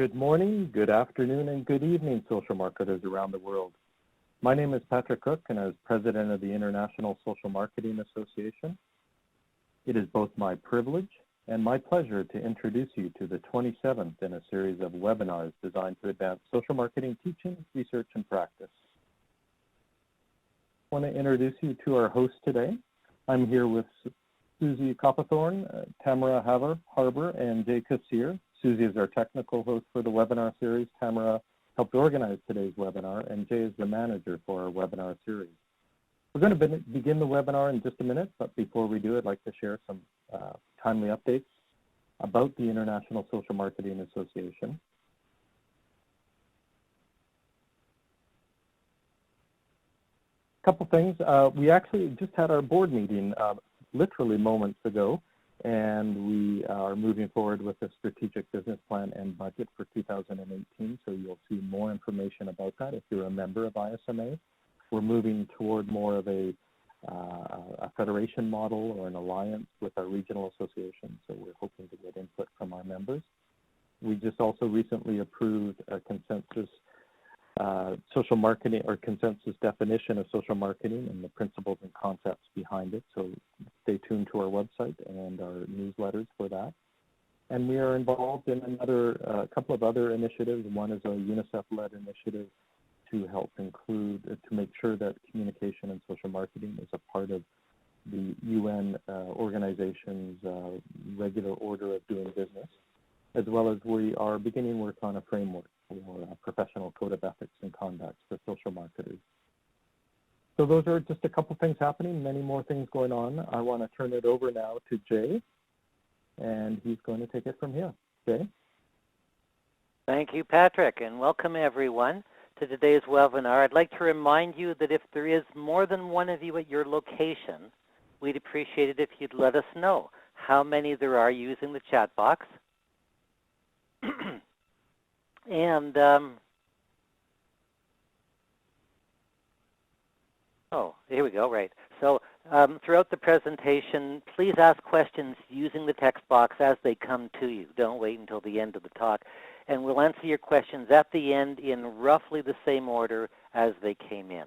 Good morning, good afternoon, and good evening, social marketers around the world. My name is Patrick Cook, and as President of the International Social Marketing Association, it is both my privilege and my pleasure to introduce you to the 27th in a series of webinars designed to advance social marketing teaching, research, and practice. I want to introduce you to our hosts today. I'm here with Julie Colehour, Tamara Harbour, and Jay Kassir. Susie is our technical host for the webinar series. Tamara helped organize today's webinar, and Jay is the manager for our webinar series. We're going to begin the webinar in just a minute, but before we do, I'd like to share some timely updates about the International Social Marketing Association. A couple things. We actually just had our board meeting literally moments ago, and we are moving forward with a strategic business plan and budget for 2018, so you'll see more information about that if you're a member of ISMA. We're moving toward more of a federation model or an alliance with our regional associations, so we're hoping to get input from our members. We just also recently approved a consensus social marketing or consensus definition of social marketing and the principles and concepts behind it, so stay tuned to our website and our newsletters for that. And we are involved in a couple of other initiatives. One is a UNICEF-led initiative to help include, to make sure that communication and social marketing is a part of the UN organization's regular order of doing business, as well as we are beginning work on a framework for a professional code of ethics and conduct for social marketers. So those are just a couple things happening, many more things going on. I want to turn it over now to Jay, and he's going to take it from here. Jay? Thank you, Patrick, and welcome everyone to today's webinar. I'd like to remind you that if there is more than one of you at your location, we'd appreciate it if you'd let us know how many there are using the chat box. And, oh, here we go, right. So throughout the presentation, please ask questions using the text box as they come to you. Don't wait until the end of the talk. And we'll answer your questions at the end in roughly the same order as they came in.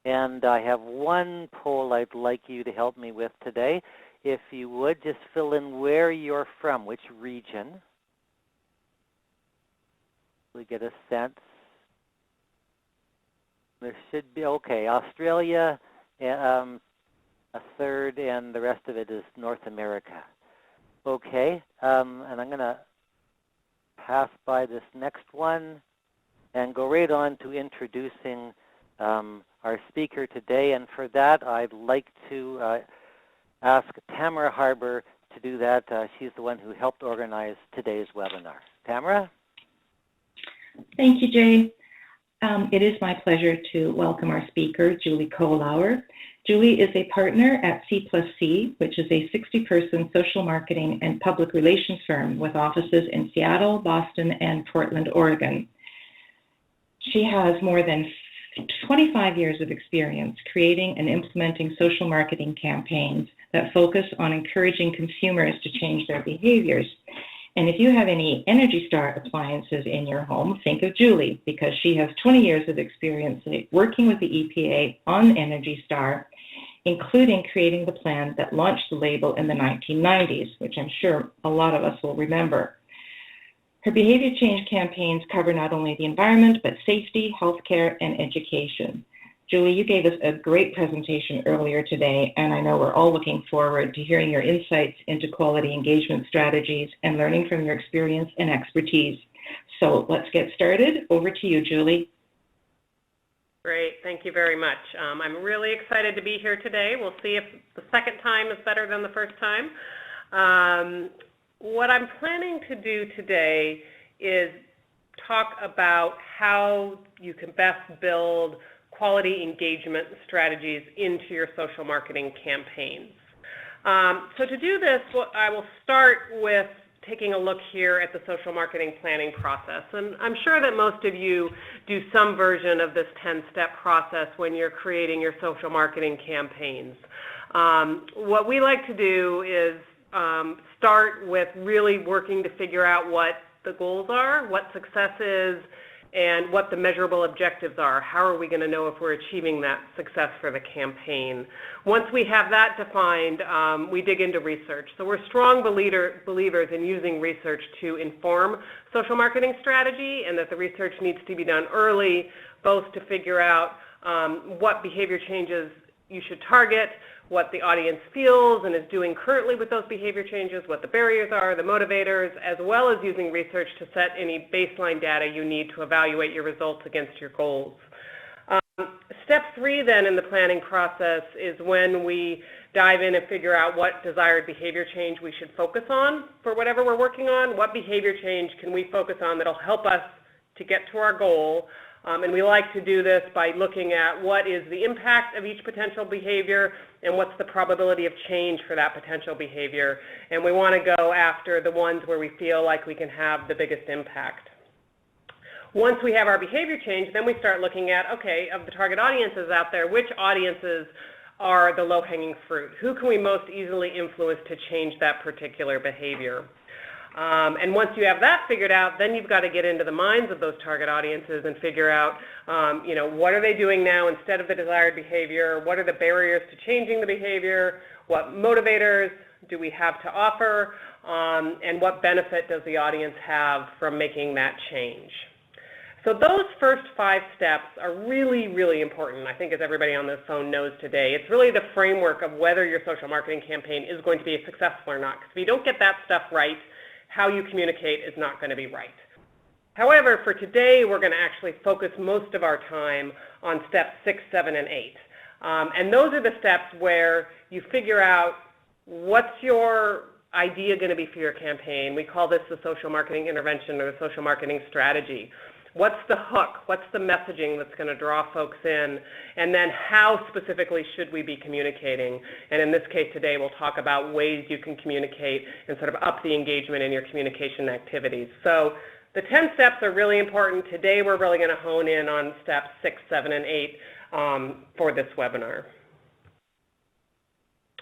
And I have one poll I'd like you to help me with today. If you would, just fill in where you're from, which region. We get a sense. There should be, okay, Australia, a third, and the rest of it is North America. Okay, and I'm going to pass by this next one and go right on to introducing our speaker today. And for that, I'd like to ask Tamara Harbour to do that. She's the one who helped organize today's webinar. Tamara? Thank you, Jay. It is my pleasure to welcome our speaker, Julie Colehour. Julie is a partner at C+C, which is a 60-person social marketing and public relations firm with offices in Seattle, Boston, and Portland, Oregon. She has more than 25 years of experience creating and implementing social marketing campaigns that focus on encouraging consumers to change their behaviors. And if you have any Energy Star appliances in your home, think of Julie, because she has 20 years of experience working with the EPA on Energy Star, including creating the plan that launched the label in the 1990s, which I'm sure a lot of us will remember. Her behavior change campaigns cover not only the environment, but safety, healthcare, and education. Julie, you gave us a great presentation earlier today, and I know we're all looking forward to hearing your insights into quality engagement strategies and learning from your experience and expertise. So let's get started. Over to you, Julie. Great. Thank you very much. I'm really excited to be here today. We'll see if the second time is better than the first time. What I'm planning to do today is talk about how you can best build quality engagement strategies into your social marketing campaigns. So to do this, I will start with taking a look here at the social marketing planning process. And I'm sure that most of you do some version of this 10-step process when you're creating your social marketing campaigns. What we like to do is start with really working to figure out what the goals are, what success is, and what the measurable objectives are. How are we going to know if we're achieving that success for the campaign? Once we have that defined, we dig into research. So we're strong believers in using research to inform social marketing strategy, and that the research needs to be done early, both to figure out what behavior changes you should target, what the audience feels and is doing currently with those behavior changes, what the barriers are, the motivators, as well as using research to set any baseline data you need to evaluate your results against your goals. Step 3 then in the planning process is when we dive in and figure out what desired behavior change we should focus on for whatever we're working on. What behavior change can we focus on that'll help us to get to our goal? And we like to do this by looking at what is the impact of each potential behavior and what's the probability of change for that potential behavior. And we want to go after the ones where we feel like we can have the biggest impact. Once we have our behavior change, then we start looking at, okay, of the target audiences out there, which audiences are the low-hanging fruit? Who can we most easily influence to change that particular behavior? And once you have that figured out, then you've got to get into the minds of those target audiences and figure out, what are they doing now instead of the desired behavior? What are the barriers to changing the behavior? What motivators do we have to offer? And what benefit does the audience have from making that change? So those first 5 steps are really, really important, I think, as everybody on this phone knows today. It's really the framework of whether your social marketing campaign is going to be successful or not. Because if you don't get that stuff right, how you communicate is not going to be right. However, for today, we're going to actually focus most of our time on steps 6, 7, and 8. And those are the steps where you figure out what's your idea going to be for your campaign. We call this the social marketing intervention or the social marketing strategy. What's the hook? What's the messaging that's going to draw folks in? And then how specifically should we be communicating? And in this case today, we'll talk about ways you can communicate and sort of up the engagement in your communication activities. So the 10 steps are really important. Today, we're really going to hone in on steps 6, 7, and 8 for this webinar.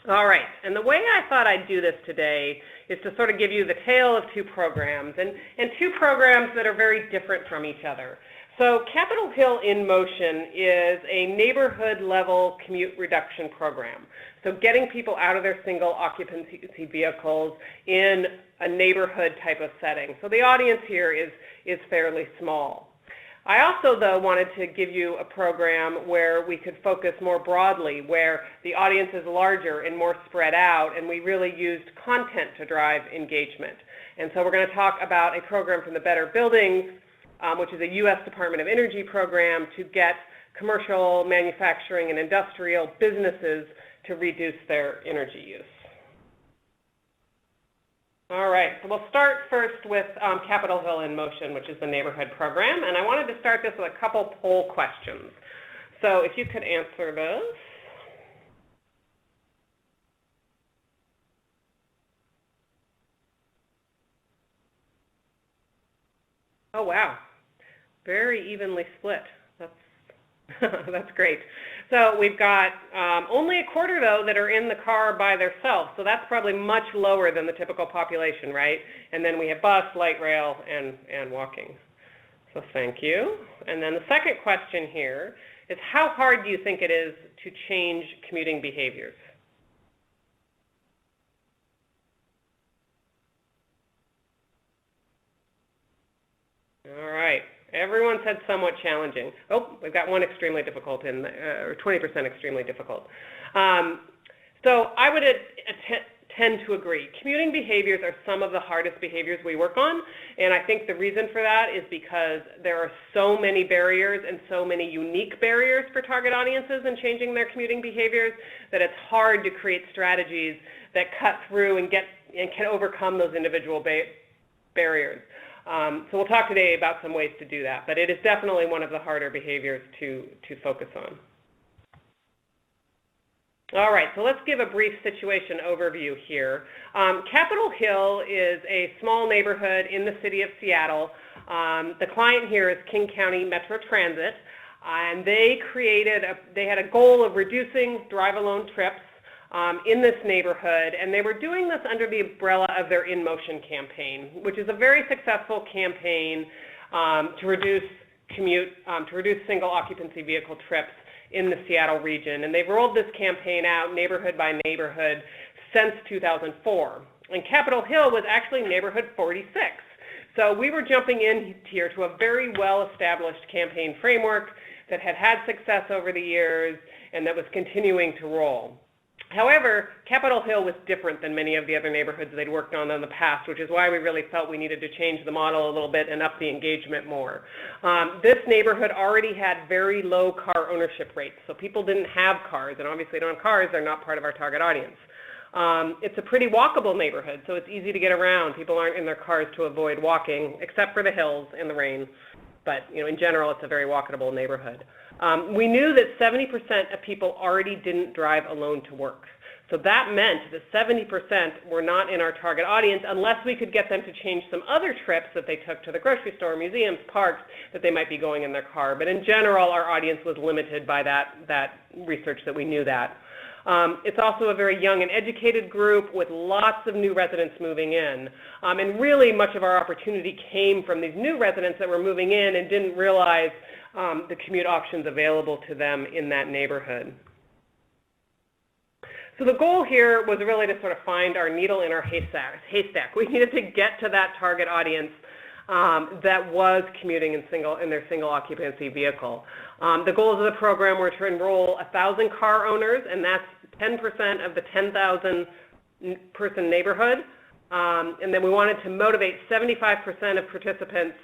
All right, and the way I thought I'd do this today is to sort of give you the tale of 2 programs, and 2 programs that are very different from each other. So Capitol Hill in Motion is a neighborhood-level commute reduction program. So getting people out of their single occupancy vehicles in a neighborhood type of setting. So the audience here is fairly small. I also, though, wanted to give you a program where we could focus more broadly, where the audience is larger and more spread out, and we really used content to drive engagement. And so we're going to talk about a program from the Better Buildings, which is a U.S. Department of Energy program to get commercial, manufacturing, and industrial businesses to reduce their energy use. All right, so we'll start first with Capitol Hill in Motion, which is the neighborhood program, and I wanted to start this with a couple poll questions. So if you could answer those. Oh, wow, very evenly split. That's great. So we've got only a quarter, though, that are in the car by themselves. So that's probably much lower than the typical population, right? And then we have bus, light rail, and walking. So thank you. And then the second question here is, how hard do you think it is to change commuting behaviors? All right. Everyone said somewhat challenging. Oh, we've got one extremely difficult, or 20% extremely difficult. So I would tend to agree. Commuting behaviors are some of the hardest behaviors we work on, and I think the reason for that is because there are so many barriers and so many unique barriers for target audiences in changing their commuting behaviors that it's hard to create strategies that cut through and can overcome those individual barriers. So we'll talk today about some ways to do that, but it is definitely one of the harder behaviors to focus on. All right, so let's give a brief situation overview here. Capitol Hill is a small neighborhood in the city of Seattle. The client here is King County Metro Transit, and they had a goal of reducing drive-alone trips in this neighborhood, and they were doing this under the umbrella of their In Motion campaign, which is a very successful campaign to reduce single occupancy vehicle trips in the Seattle region. And they've rolled this campaign out neighborhood by neighborhood since 2004. And Capitol Hill was actually neighborhood 46. So we were jumping in here to a very well-established campaign framework that had had success over the years and that was continuing to roll. However, Capitol Hill was different than many of the other neighborhoods they'd worked on in the past, which is why we really felt we needed to change the model a little bit and up the engagement more. This neighborhood already had very low car ownership rates, so people didn't have cars, and obviously don't have cars, they're not part of our target audience. It's a pretty walkable neighborhood, so it's easy to get around. People aren't in their cars to avoid walking, except for the hills and the rain. But in general, it's a very walkable neighborhood. We knew that 70% of people already didn't drive alone to work. So that meant that 70% were not in our target audience unless we could get them to change some other trips that they took to the grocery store, museums, parks, that they might be going in their car. But in general, our audience was limited by that research that we knew that. It's also a very young and educated group with lots of new residents moving in. And really much of our opportunity came from these new residents that were moving in and didn't realize the commute options available to them in that neighborhood. So the goal here was really to sort of find our needle in our haystack. We needed to get to that target audience that was commuting in their single occupancy vehicle. The goals of the program were to enroll 1,000 car owners, and that's 10% of the 10,000 person neighborhood. And then we wanted to motivate 75% of participants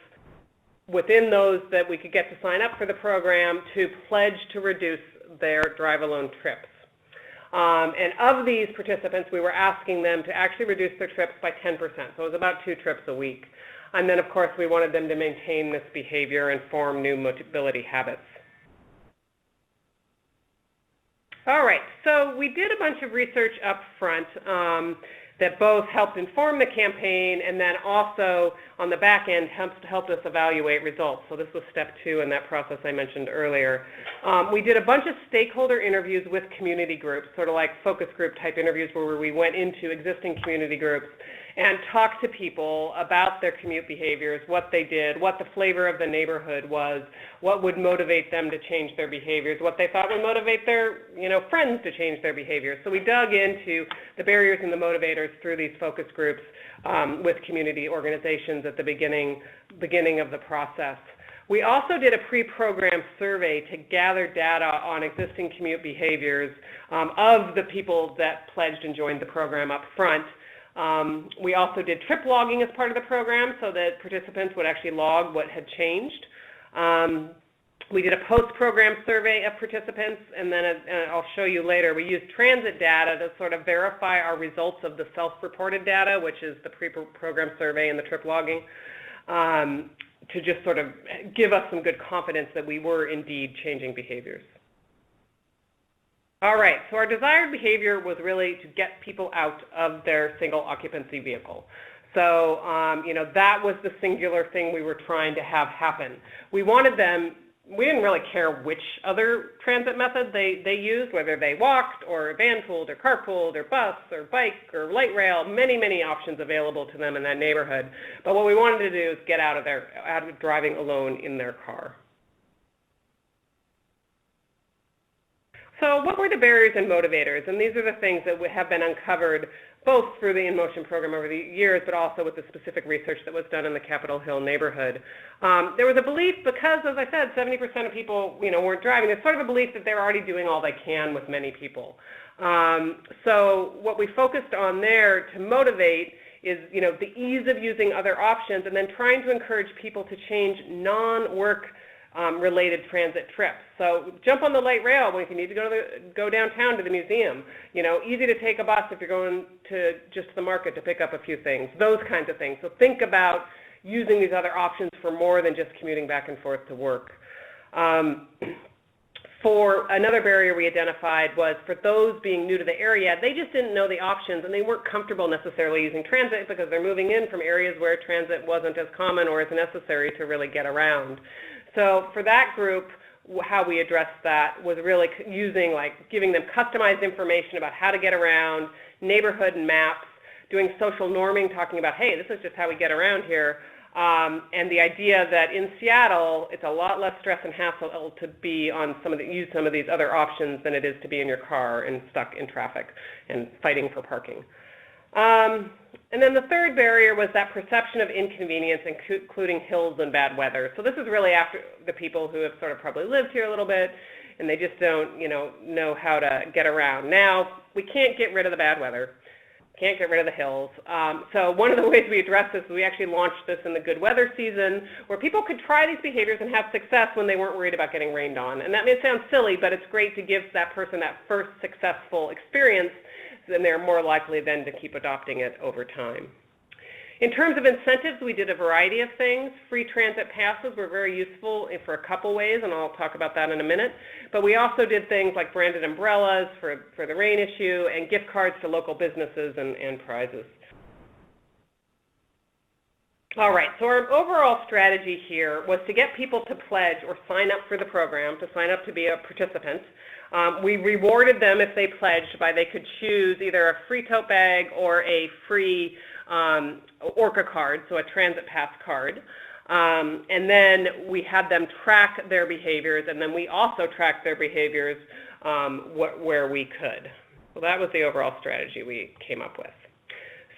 within those that we could get to sign up for the program to pledge to reduce their drive alone trips. And of these participants, we were asking them to actually reduce their trips by 10%. So it was about 2 trips a week. And then, of course, we wanted them to maintain this behavior and form new mobility habits. All right, so we did a bunch of research up front that both helped inform the campaign and then also on the back end helped us evaluate results. So this was step 2 in that process I mentioned earlier. We did a bunch of stakeholder interviews with community groups, sort of like focus group type interviews where we went into existing community groups and talked to people about their commute behaviors, what they did, what the flavor of the neighborhood was, what would motivate them to change their behaviors, what they thought would motivate their friends to change their behaviors. So we dug into the barriers and the motivators through these focus groups with community organizations at the beginning of the process. We also did a pre-program survey to gather data on existing commute behaviors of the people that pledged and joined the program up front. We also did trip logging as part of the program so that participants would actually log what had changed. We did a post-program survey of participants, and then I'll show you later, we used transit data to sort of verify our results of the self-reported data, which is the pre-program survey and the trip logging, to just sort of give us some good confidence that we were indeed changing behaviors. All right, so our desired behavior was really to get people out of their single occupancy vehicle. So, that was the singular thing we were trying to have happen. We wanted them, we didn't really care which other transit method they used, whether they walked or van-pooled or carpooled or bus or bike or light rail, many, many options available to them in that neighborhood. But what we wanted to do is get out of driving alone in their car. So what were the barriers and motivators? And these are the things that have been uncovered both through the In Motion program over the years, but also with the specific research that was done in the Capitol Hill neighborhood. There was a belief, because, as I said, 70% of people weren't driving, there's sort of a belief that they're already doing all they can with many people. So what we focused on there to motivate is the ease of using other options, and then trying to encourage people to change non-work related transit trips. So jump on the light rail if you need to go downtown to the museum. Easy to take a bus if you're going to just the market to pick up a few things, those kinds of things. So think about using these other options for more than just commuting back and forth to work. For another barrier we identified was for those being new to the area, they just didn't know the options and they weren't comfortable necessarily using transit because they're moving in from areas where transit wasn't as common or as necessary to really get around. So for that group, how we addressed that was really using, like, giving them customized information about how to get around, neighborhood maps, doing social norming, talking about, hey, this is just how we get around here. And the idea that in Seattle, it's a lot less stress and hassle to be on use some of these other options than it is to be in your car and stuck in traffic and fighting for parking. And then the third barrier was that perception of inconvenience, including hills and bad weather. So this is really after the people who have sort of probably lived here a little bit, and they just don't, know how to get around. Now, we can't get rid of the bad weather. Can't get rid of the hills. So one of the ways we address this, we actually launched this in the good weather season, where people could try these behaviors and have success when they weren't worried about getting rained on. And that may sound silly, but it's great to give that person that first successful experience, and they're more likely then to keep adopting it over time. In terms of incentives, we did a variety of things. Free transit passes were very useful for a couple ways, and I'll talk about that in a minute. But we also did things like branded umbrellas for the rain issue and gift cards to local businesses and prizes. All right, so our overall strategy here was to get people to pledge or sign up for the program, to sign up to be a participant. We rewarded them if they pledged by they could choose either a free tote bag or a free Orca card, so a transit pass card. And then we had them track their behaviors, and then we also tracked their behaviors where we could. So that was the overall strategy we came up with.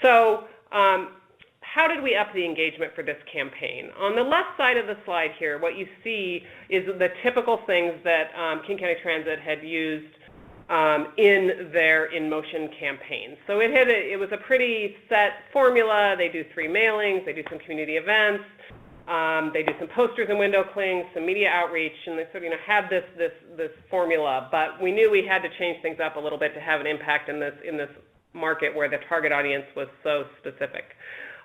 So how did we up the engagement for this campaign? On the left side of the slide here, what you see is the typical things that King County Transit had used in their in-motion campaigns. So it was a pretty set formula. They do 3 mailings, they do some community events, they do some posters and window clings, some media outreach, and they sort of had this formula. But we knew we had to change things up a little bit to have an impact in this market where the target audience was so specific.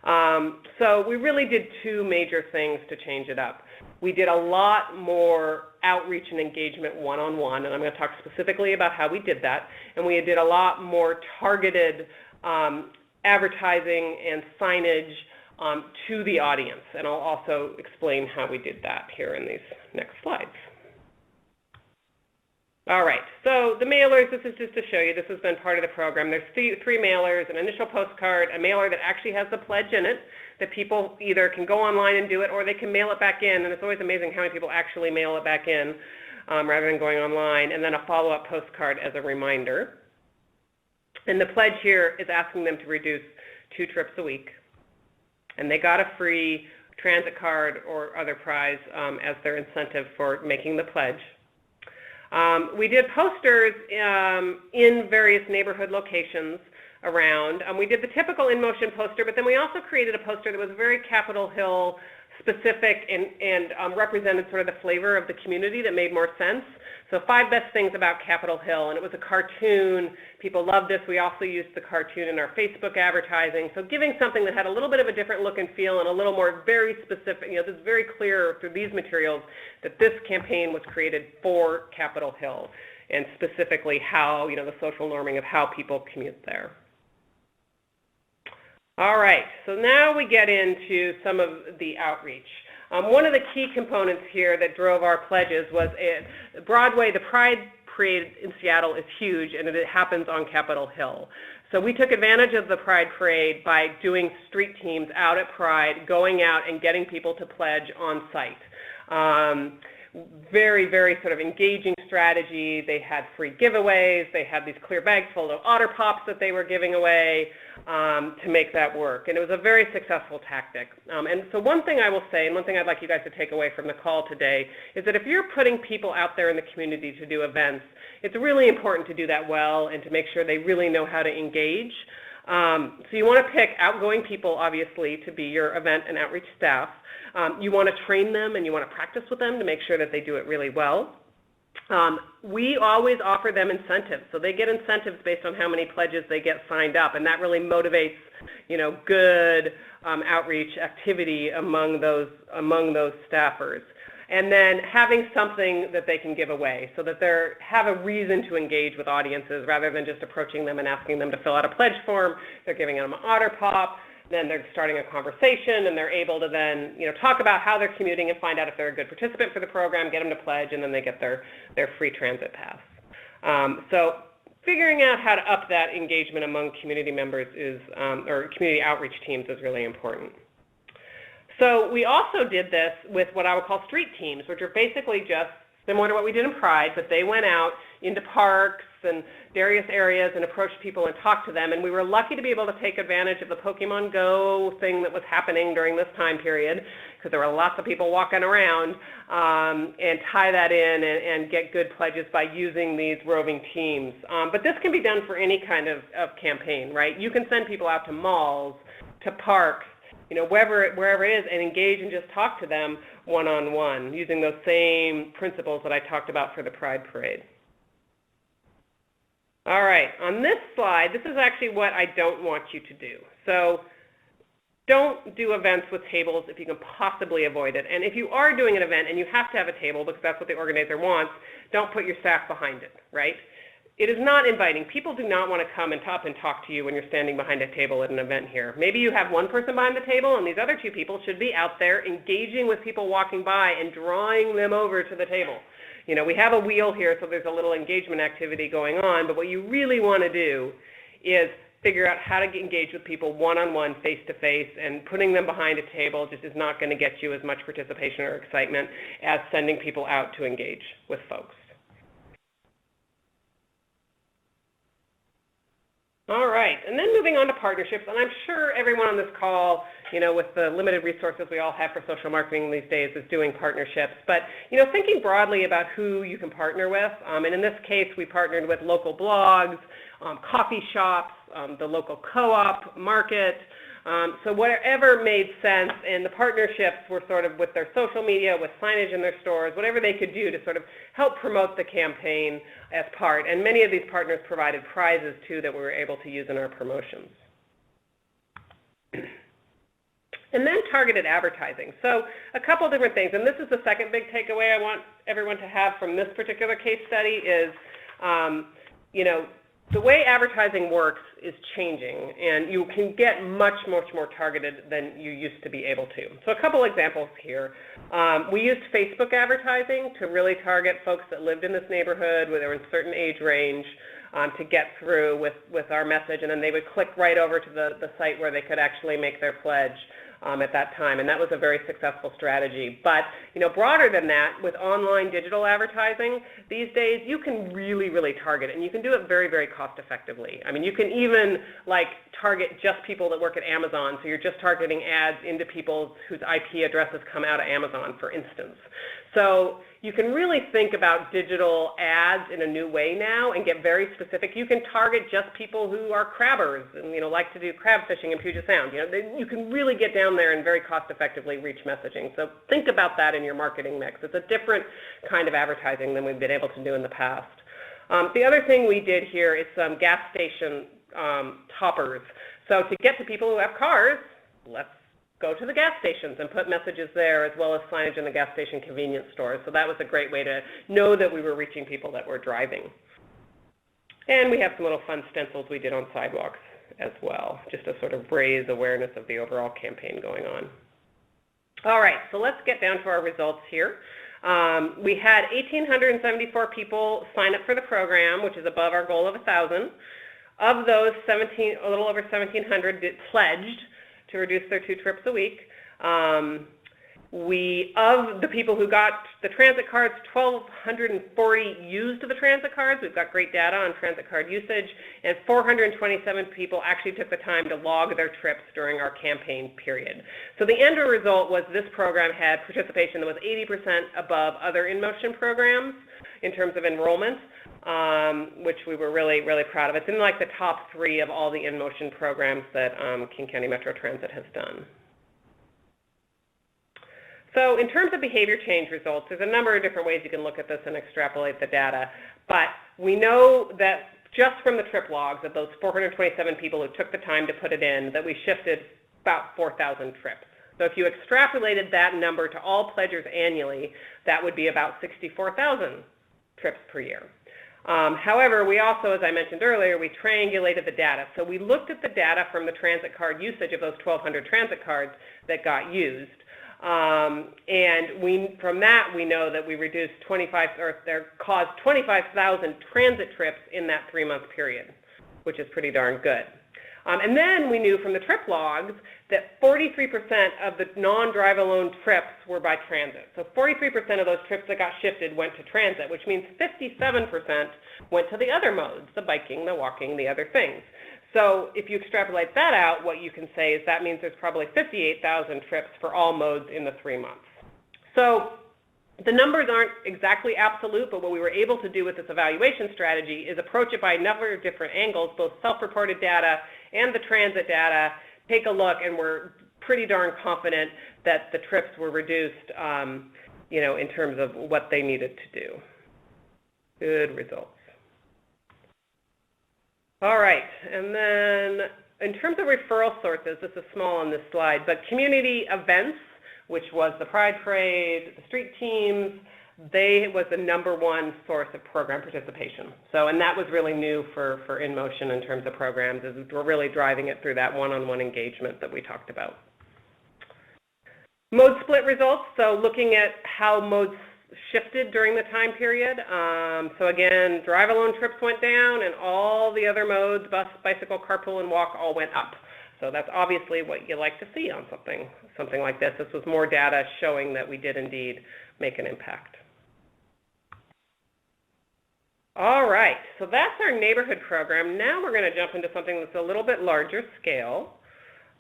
So we really did 2 major things to change it up. We did a lot more outreach and engagement one-on-one, and I'm going to talk specifically about how we did that. And we did a lot more targeted advertising and signage to the audience, and I'll also explain how we did that here in these next slides. All right, so the mailers, this is just to show you, this has been part of the program. There's 3 mailers, an initial postcard, a mailer that actually has the pledge in it, that people either can go online and do it or they can mail it back in, and it's always amazing how many people actually mail it back in rather than going online, and then a follow-up postcard as a reminder. And the pledge here is asking them to reduce 2 trips a week, and they got a free transit card or other prize as their incentive for making the pledge. We did posters in various neighborhood locations around. We did the typical in-motion poster, but then we also created a poster that was very Capitol Hill specific and represented sort of the flavor of the community that made more sense. So 5 best things about Capitol Hill, and it was a cartoon. People loved this. We also used the cartoon in our Facebook advertising. So giving something that had a little bit of a different look and feel and a little more very specific, this is very clear through these materials that this campaign was created for Capitol Hill and specifically how, the social norming of how people commute there. All right, so now we get into some of the outreach. One of the key components here that drove our pledges was Broadway. The Pride Parade in Seattle is huge, and it happens on Capitol Hill. So we took advantage of the Pride Parade by doing street teams out at Pride, going out and getting people to pledge on site. Very, very sort of engaging strategy. They had free giveaways. They had these clear bags full of Otter Pops that they were giving away to make that work. And it was a very successful tactic. And so one thing I will say, and one thing I'd like you guys to take away from the call today, is that if you're putting people out there in the community to do events, it's really important to do that well and to make sure they really know how to engage. So you want to pick outgoing people, obviously, to be your event and outreach staff. You want to train them and you want to practice with them to make sure that they do it really well. We always offer them incentives. So they get incentives based on how many pledges they get signed up, and that really motivates, good outreach activity among those staffers. And then having something that they can give away so that they have a reason to engage with audiences rather than just approaching them and asking them to fill out a pledge form. They're giving them an Otter Pop. then they're starting a conversation, and they're able to then, talk about how they're commuting and find out if they're a good participant for the program, get them to pledge, and then they get their free transit pass. So figuring out how to up that engagement among community members or community outreach teams is really important. So we also did this with what I would call street teams, which are basically just similar to what we did in Pride, but they went out into parks and various areas and approached people and talked to them. And we were lucky to be able to take advantage of the Pokemon Go thing that was happening during this time period, because there were lots of people walking around, and tie that in and get good pledges by using these roving teams. But this can be done for any kind of campaign, right? You can send people out to malls, to parks, wherever it is, and engage and just talk to them one-on-one using those same principles that I talked about for the Pride Parade. All right, on this slide, this is actually what I don't want you to do. So don't do events with tables if you can possibly avoid it. And if you are doing an event and you have to have a table because that's what the organizer wants, don't put your staff behind it, right? It is not inviting. People do not want to come and talk to you when you're standing behind a table at an event here. Maybe you have one person behind the table, and these other two people should be out there engaging with people walking by and drawing them over to the table. We have a wheel here, so there's a little engagement activity going on, but what you really want to do is figure out how to engage with people one-on-one, face-to-face, and putting them behind a table just is not going to get you as much participation or excitement as sending people out to engage with folks. All right, and then moving on to partnerships, and I'm sure everyone on this call, with the limited resources we all have for social marketing these days is doing partnerships, but, thinking broadly about who you can partner with, and in this case, we partnered with local blogs, coffee shops, the local co-op market, so whatever made sense, and the partnerships were sort of with their social media, with signage in their stores, whatever they could do to sort of help promote the campaign as part. And many of these partners provided prizes, too, that we were able to use in our promotions. And then targeted advertising. So a couple different things, and this is the second big takeaway I want everyone to have from this particular case study is, the way advertising works is changing, and you can get much more targeted than you used to be able to. So a couple examples here. We used Facebook advertising to really target folks that lived in this neighborhood where they were in a certain age range to get through with our message, and then they would click right over to the site where they could actually make their pledge at that time, and that was a very successful strategy. But broader than that, with online digital advertising these days, you can really target, and you can do it very, very cost effectively. I mean, you can even target just people that work at Amazon, so you're just targeting ads into people whose IP addresses come out of Amazon, for instance. So you can really think about digital ads in a new way now and get very specific. You can target just people who are crabbers and like to do crab fishing in Puget Sound. You can really get down there and very cost effectively reach messaging. So think about that in your marketing mix. It's a different kind of advertising than we've been able to do in the past. The other thing we did here is some gas station toppers. So to get to people who have cars, let's go to the gas stations and put messages there, as well as signage in the gas station convenience stores. So that was a great way to know that we were reaching people that were driving. And we have some little fun stencils we did on sidewalks as well, just to sort of raise awareness of the overall campaign going on. All right, so let's get down to our results here. We had 1,874 people sign up for the program, which is above our goal of 1,000. Of those, a little over 1,700 pledged to reduce their 2 trips a week. Of the people who got the transit cards, 1,240 used the transit cards. We've got great data on transit card usage, and 427 people actually took the time to log their trips during our campaign period. So the end result was this program had participation that was 80% above other in-motion programs in terms of enrollment, which we were really, really proud of. It's in the top 3 of all the in-motion programs that King County Metro Transit has done. So in terms of behavior change results, there's a number of different ways you can look at this and extrapolate the data. But we know that just from the trip logs of those 427 people who took the time to put it in, that we shifted about 4,000 trips. So if you extrapolated that number to all pledgers annually, that would be about 64,000 trips per year. However, we also, as I mentioned earlier, we triangulated the data. So we looked at the data from the transit card usage of those 1,200 transit cards that got used. And from that, we know that we reduced caused 25,000 transit trips in that 3-month period, which is pretty darn good. And then we knew from the trip logs that 43% of the non-drive alone trips were by transit. So 43% of those trips that got shifted went to transit, which means 57% went to the other modes, the biking, the walking, the other things. So if you extrapolate that out, what you can say is that means there's probably 58,000 trips for all modes in the 3 months. So the numbers aren't exactly absolute, but what we were able to do with this evaluation strategy is approach it by a number of different angles, both self-reported data and the transit data. Take a look, and we're pretty darn confident that the trips were reduced, in terms of what they needed to do. Good results. All right, and then in terms of referral sources, this is small on this slide, but community events, which was the Pride Parade, the street teams, they was the #1 source of program participation. So, and that was really new for InMotion in terms of programs, is we're really driving it through that one-on-one engagement that we talked about. Mode split results, so looking at how modes shifted during the time period. So again, drive alone trips went down, and all the other modes, bus, bicycle, carpool, and walk, all went up. So that's obviously what you like to see on something like this. This was more data showing that we did indeed make an impact. All right, so that's our neighborhood program. Now we're going to jump into something that's a little bit larger scale.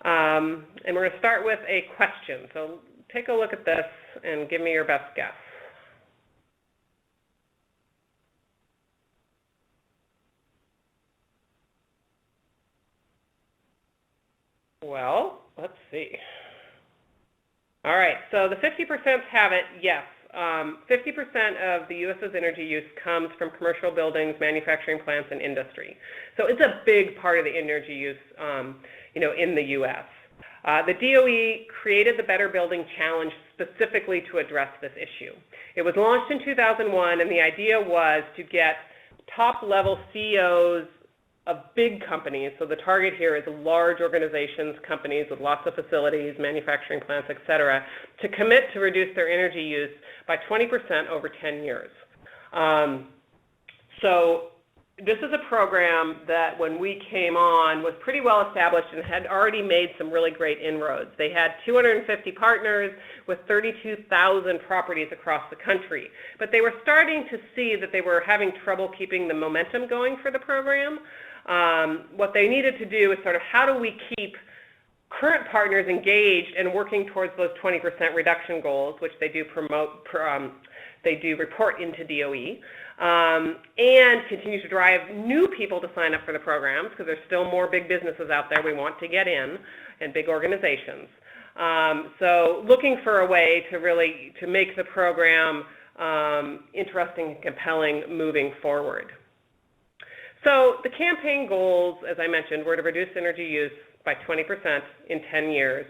And we're going to start with a question. So take a look at this and give me your best guess. Well, let's see. All right, so the 50% have it, yes. 50% of the U.S.'s energy use comes from commercial buildings, manufacturing plants, and industry. So it's a big part of the energy use, in the U.S. The DOE created the Better Building Challenge specifically to address this issue. It was launched in 2001, and the idea was to get top-level CEOs of big companies, so the target here is large organizations, companies with lots of facilities, manufacturing plants, et cetera, to commit to reduce their energy use by 20% over 10 years. So this is a program that when we came on was pretty well established and had already made some really great inroads. They had 250 partners with 32,000 properties across the country. But they were starting to see that they were having trouble keeping the momentum going for the program. What they needed to do is sort of how do we keep current partners engaged and working towards those 20% reduction goals, which they do they do report into DOE, and continue to drive new people to sign up for the programs, because there's still more big businesses out there we want to get in, and big organizations. So looking for a way to make the program interesting and compelling moving forward. So the campaign goals, as I mentioned, were to reduce energy use by 20% in 10 years,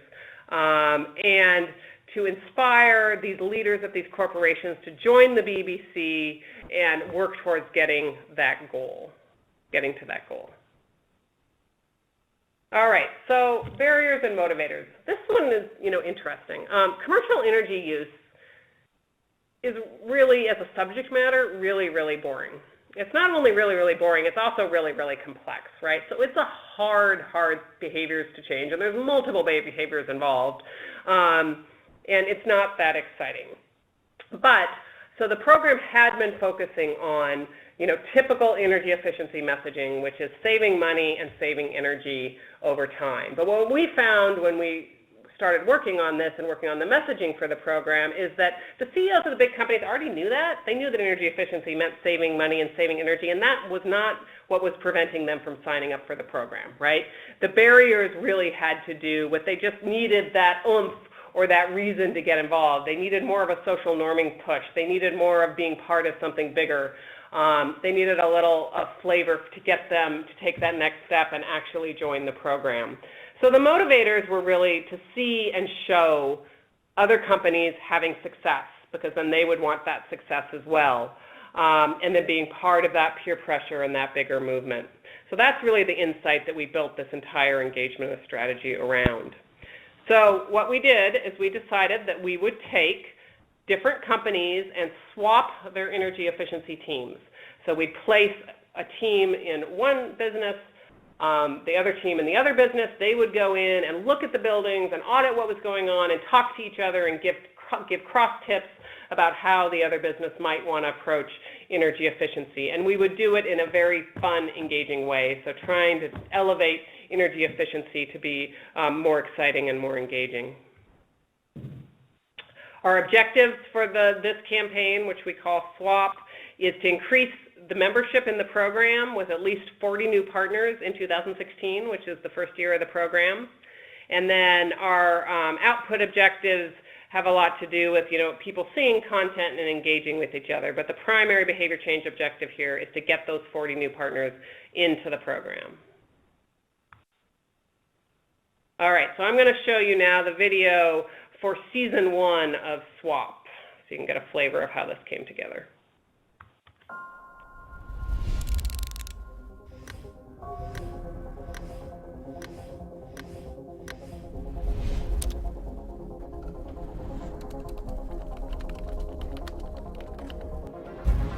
and to inspire these leaders of these corporations to join the BBC and work towards getting to that goal. All right, so barriers and motivators. This one is, interesting. Commercial energy use is really, as a subject matter, really, really boring. It's not only really, really boring, it's also really, really complex, right? So it's a hard behaviors to change, and there's multiple behaviors involved, and it's not that exciting. But, so the program had been focusing on, typical energy efficiency messaging, which is saving money and saving energy over time. But what we found when we started working on this and working on the messaging for the program is that the CEOs of the big companies already knew that. They knew that energy efficiency meant saving money and saving energy, and that was not what was preventing them from signing up for the program, right? The barriers really had to do with they just needed that oomph or that reason to get involved. They needed more of a social norming push. They needed more of being part of something bigger. They needed a little flavor to get them to take that next step and actually join the program. So the motivators were really to see and show other companies having success, because then they would want that success as well. and then being part of that peer pressure and that bigger movement. So that's really the insight that we built this entire engagement strategy around. So what we did is we decided that we would take different companies and swap their energy efficiency teams. So we'd place a team in one business, the other team in the other business. They would go in and look at the buildings and audit what was going on and talk to each other and give cross tips about how the other business might want to approach energy efficiency. And we would do it in a very fun, engaging way, so trying to elevate energy efficiency to be more exciting and more engaging. Our objectives for this campaign, which we call SWAP, is to increase the membership in the program with at least 40 new partners in 2016, which is the first year of the program. And then our output objectives have a lot to do with, people seeing content and engaging with each other. But the primary behavior change objective here is to get those 40 new partners into the program. All right, so I'm going to show you now the video for season 1 of SWAP, so you can get a flavor of how this came together.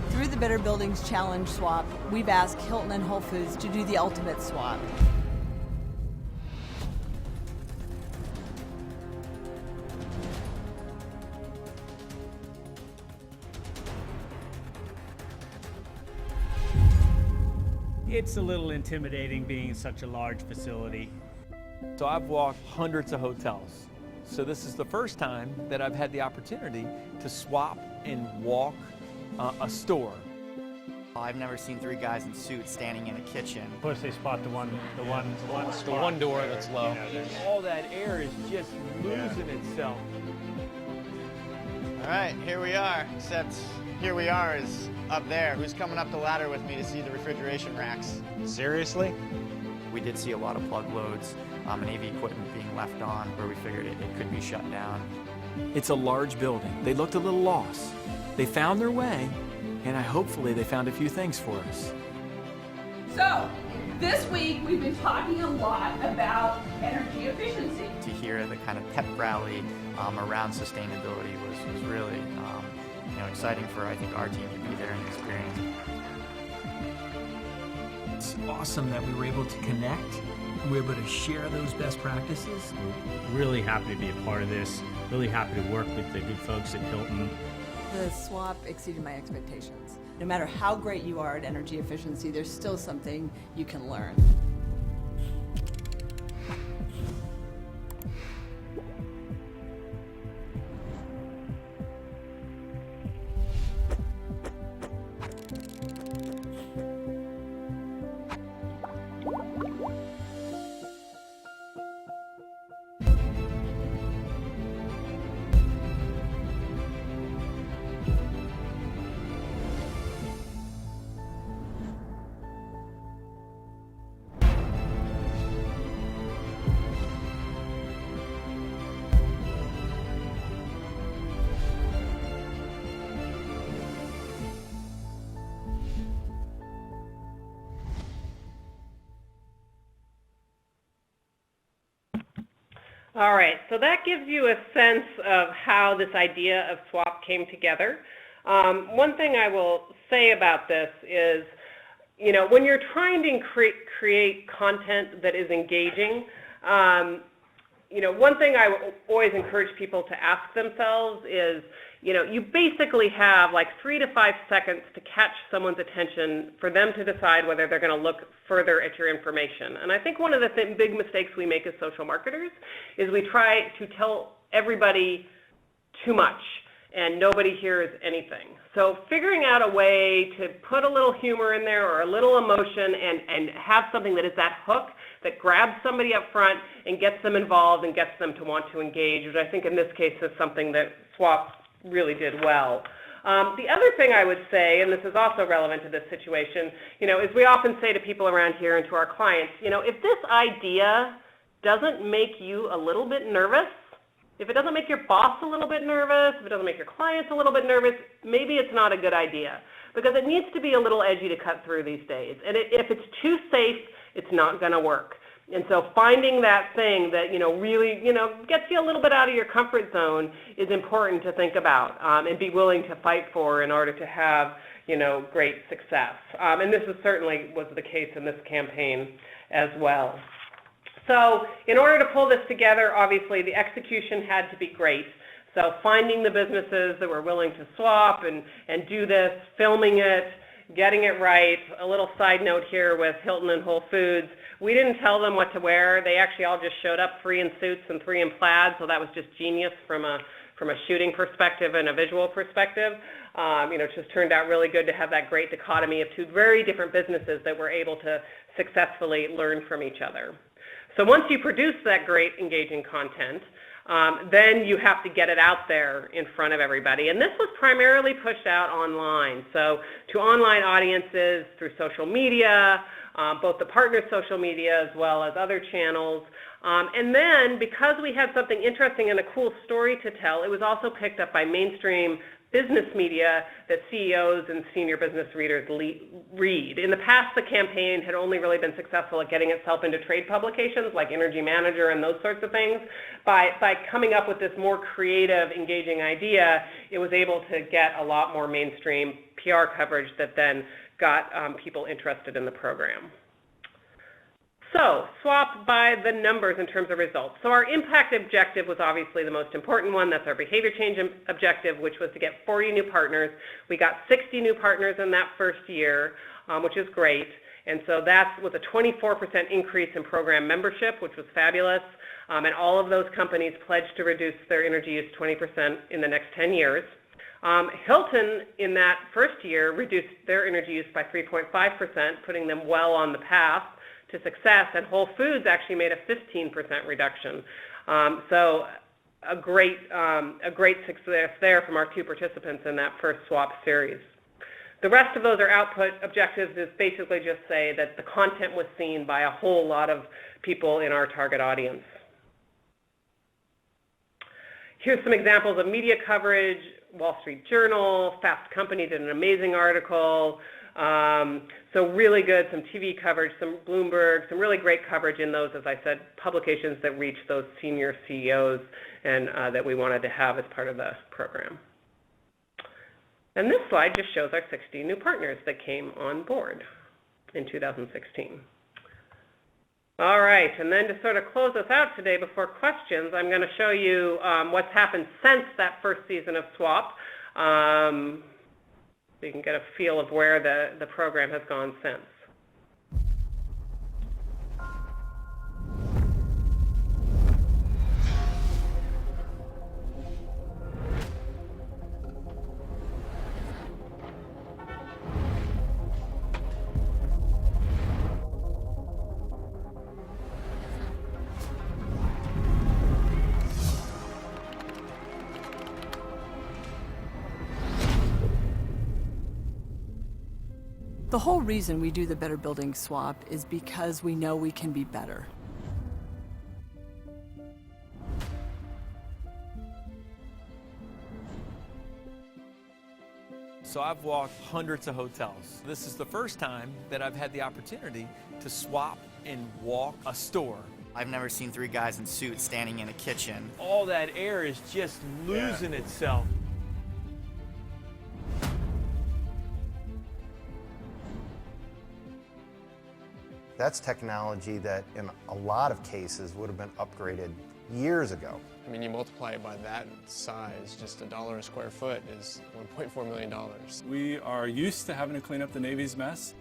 Through the Better Buildings Challenge swap, we've asked Hilton and Whole Foods to do the ultimate swap. It's a little intimidating being in such a large facility. So I've walked hundreds of hotels. So this is the first time that I've had the opportunity to swap and walk a store. I've never seen 3 guys in suits standing in a kitchen. Of course, they spot the one door that's low. All that air is just losing itself. All right, here we are, except here we are is up there. Who's coming up the ladder with me to see the refrigeration racks? Seriously? We did see a lot of plug loads and AV equipment being left on where we figured it could be shut down. It's a large building. They looked a little lost. They found their way, and hopefully they found a few things for us. So, this week we've been talking a lot about energy efficiency. To hear the kind of pep rally around sustainability was really exciting for, I think, our team to be there and experience. It's awesome that we were able to connect. We were able to share those best practices. Really happy to be a part of this. Really happy to work with the good folks at Hilton. The swap exceeded my expectations. No matter how great you are at energy efficiency, there's still something you can learn. All right, so that gives you a sense of how this idea of SWAP came together. One thing I will say about this is, when you're trying to create content that is engaging, one thing I always encourage people to ask themselves is, you basically have like 3 to 5 seconds to catch someone's attention for them to decide whether they're going to look further at your information. And I think one of the big mistakes we make as social marketers is we try to tell everybody too much and nobody hears anything. So figuring out a way to put a little humor in there or a little emotion and have something that is that hook that grabs somebody up front and gets them involved and gets them to want to engage, which I think in this case is something that SWAP really did well. The other thing I would say, and this is also relevant to this situation, is we often say to people around here and to our clients, if this idea doesn't make you a little bit nervous, If it doesn't make your boss a little bit nervous, if it doesn't make your clients a little bit nervous, maybe it's not a good idea, because it needs to be a little edgy to cut through these days. And if it's too safe, it's not going to work. And so finding that thing that, really, gets you a little bit out of your comfort zone is important to think about and be willing to fight for in order to have, great success. And this certainly was the case in this campaign as well. So in order to pull this together, obviously the execution had to be great. So finding the businesses that were willing to swap and do this, filming it, getting it right. A little side note here with Hilton and Whole Foods. We didn't tell them what to wear. They actually all just showed up 3 in suits and 3 in plaid, so that was just genius from a shooting perspective and a visual perspective. It just turned out really good to have that great dichotomy of 2 very different businesses that were able to successfully learn from each other. So once you produce that great engaging content, then you have to get it out there in front of everybody. And this was primarily pushed out online. So to online audiences through social media, both the partner social media as well as other channels. And then because we had something interesting and a cool story to tell, it was also picked up by mainstream business media that CEOs and senior business readers read. In the past, the campaign had only really been successful at getting itself into trade publications like Energy Manager and those sorts of things. By coming up with this more creative, engaging idea, it was able to get a lot more mainstream PR coverage that then got people interested in the program. So, swap by the numbers in terms of results. So our impact objective was obviously the most important one. That's our behavior change objective, which was to get 40 new partners. We got 60 new partners in that first year, which is great. And so that was a 24% increase in program membership, which was fabulous. And all of those companies pledged to reduce their energy use 20% in the next 10 years. Hilton, in that first year, reduced their energy use by 3.5%, putting them well on the path to success, and Whole Foods actually made a 15% reduction. So a great success there from our 2 participants in that first swap series. The rest of those are output objectives, is basically just say that the content was seen by a whole lot of people in our target audience. Here's some examples of media coverage. Wall Street Journal, Fast Company did an amazing article. So really good, some TV coverage, some Bloomberg, some really great coverage in those, as I said, publications that reach those senior CEOs and that we wanted to have as part of the program. And this slide just shows our 60 new partners that came on board in 2016. All right, and then to sort of close us out today before questions, I'm going to show you what's happened since that first season of SWAP. So you can get a feel of where the program has gone since. The whole reason we do the Better Building Swap is because we know we can be better. So I've walked hundreds of hotels. This is the first time that I've had the opportunity to swap and walk a store. I've never seen 3 guys in suits standing in a kitchen. All that air is just losing itself. That's technology that in a lot of cases would have been upgraded years ago. I mean, you multiply it by that size, just $1 a square foot is $1.4 million. We are used to having to clean up the Navy's mess.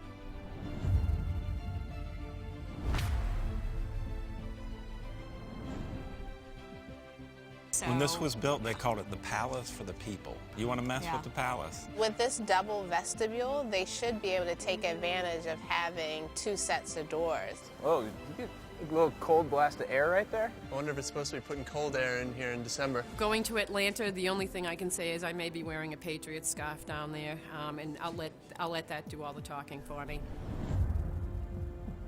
When this was built, they called it the palace for the people. You want to mess with the palace? With this double vestibule, they should be able to take advantage of having 2 sets of doors. Oh, you get a little cold blast of air right there? I wonder if it's supposed to be putting cold air in here in December. Going to Atlanta, the only thing I can say is I may be wearing a Patriots scarf down there, and I'll let that do all the talking for me.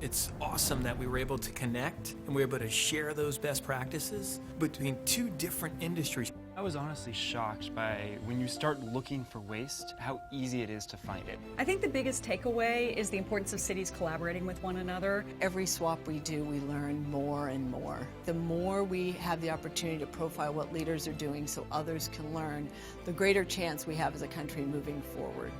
It's awesome that we were able to connect and we were able to share those best practices between two different industries. I was honestly shocked by when you start looking for waste, how easy it is to find it. I think the biggest takeaway is the importance of cities collaborating with one another. Every swap we do, we learn more and more. The more we have the opportunity to profile what leaders are doing so others can learn, the greater chance we have as a country moving forward.